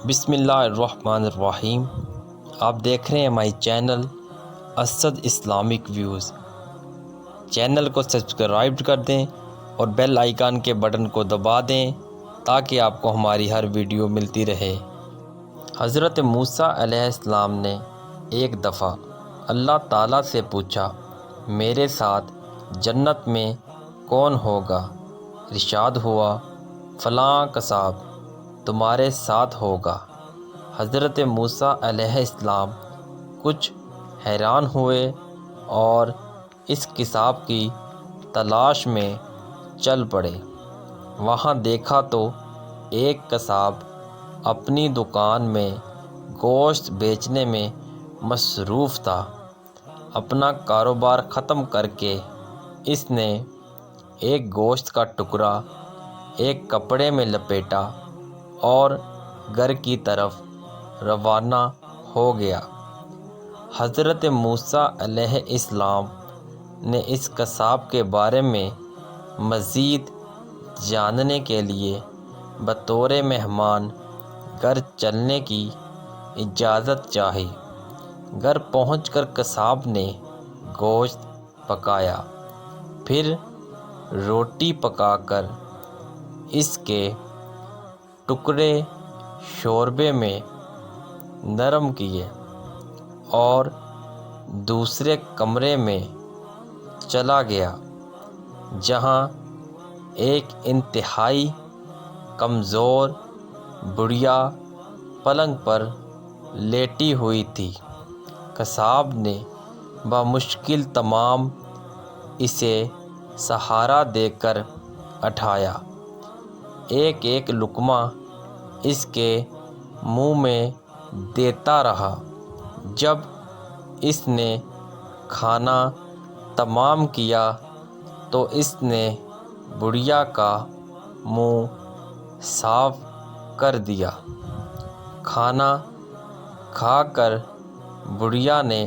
بسم اللہ الرحمن الرحیم۔ آپ دیکھ رہے ہیں ہماری channel Asad Islamic views. Channel کو سبسکرائب کر دیں اور بیل آئیکن کے بٹن کو دبا دیں تاکہ آپ کو ہماری ہر ویڈیو ملتی رہے۔ حضرت موسیٰ علیہ السلام نے ایک دفعہ اللہ تعالیٰ سے پوچھا، میرے ساتھ جنت میں کون ہوگا؟ ارشاد ہوا، فلاں قصاب تمہارے ساتھ ہوگا۔ حضرت موسیٰ علیہ السلام کچھ حیران ہوئے اور اس قصاب کی تلاش میں چل پڑے۔ وہاں دیکھا تو ایک قصاب اپنی دکان میں گوشت بیچنے میں مصروف تھا۔ اپنا کاروبار ختم کر کے اس نے ایک گوشت کا ٹکڑا ایک کپڑے میں لپیٹا اور گھر کی طرف روانہ ہو گیا۔ حضرت موسیٰ علیہ السلام نے اس قصاب کے بارے میں مزید جاننے کے لیے بطور مہمان گھر چلنے کی اجازت چاہی۔ گھر پہنچ کر قصاب نے گوشت پکایا، پھر روٹی پکا کر اس کے ٹکڑے شوربے میں نرم کیے اور دوسرے کمرے میں چلا گیا جہاں ایک انتہائی کمزور بڑھیا پلنگ پر لیٹی ہوئی تھی۔ قصاب نے بمشکل تمام اسے سہارا دے کر اٹھایا، ایک ایک لقمہ اس کے منہ میں دیتا رہا۔ جب اس نے کھانا تمام کیا تو اس نے بڑھیا کا منہ صاف کر دیا۔ کھانا کھا کر بڑھیا نے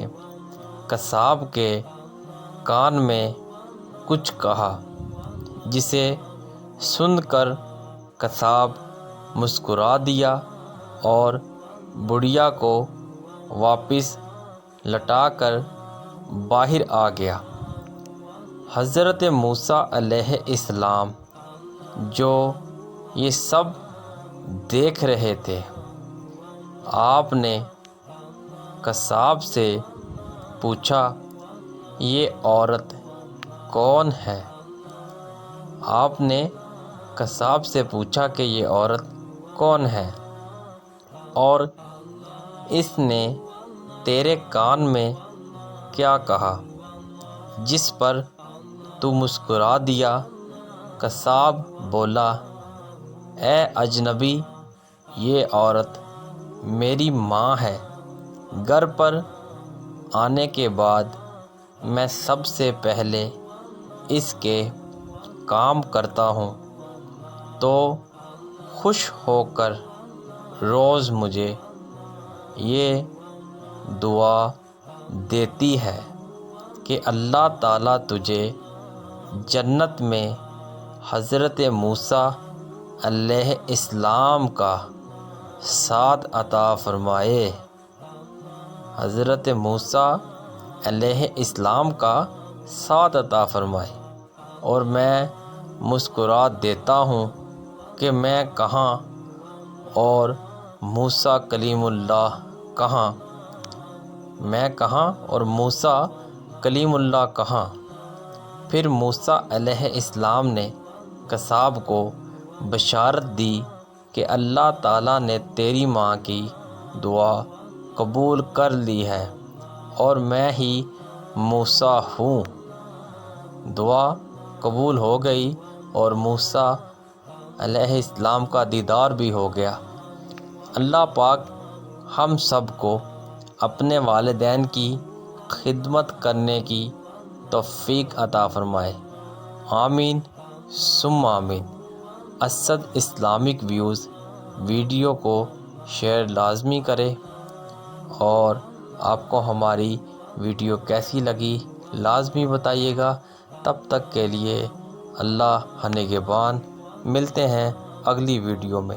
قصاب کے کان میں کچھ کہا، جسے سن کر قصاب مسکرا دیا اور بڑھیا کو واپس لٹا کر باہر آ گیا۔ حضرت موسیٰ علیہ السلام جو یہ سب دیکھ رہے تھے، آپ نے قصاب سے پوچھا، یہ عورت کون ہے؟ آپ نے قصاب سے پوچھا کہ یہ عورت کون ہے اور اس نے تیرے کان میں کیا کہا جس پر تو مسکرا دیا؟ قصاب بولا، اے اجنبی، یہ عورت میری ماں ہے۔ گھر پر آنے کے بعد میں سب سے پہلے اس کے کام کرتا ہوں تو خوش ہو کر روز مجھے یہ دعا دیتی ہے کہ اللہ تعالیٰ تجھے جنت میں حضرت موسیٰ علیہ السلام کا ساتھ عطا فرمائے۔ حضرت موسیٰ علیہ السلام کا ساتھ عطا فرمائے اور میں مسکرا دیتا ہوں کہ میں کہاں اور موسیٰ کلیم اللہ کہاں؟ میں کہاں اور موسیٰ کلیم اللہ کہاں؟ پھر موسیٰ علیہ السلام نے قصاب کو بشارت دی کہ اللہ تعالیٰ نے تیری ماں کی دعا قبول کر لی ہے اور میں ہی موسیٰ ہوں۔ دعا قبول ہو گئی اور موسیٰ علیہ السلام کا دیدار بھی ہو گیا۔ اللہ پاک ہم سب کو اپنے والدین کی خدمت کرنے کی توفیق عطا فرمائے، آمین ثم آمین۔ اسد اسلامک ویوز ویڈیو کو شیئر لازمی کرے اور آپ کو ہماری ویڈیو کیسی لگی لازمی بتائیے گا۔ تب تک کے لیے اللہ نگہبان، ملتے ہیں اگلی ویڈیو میں۔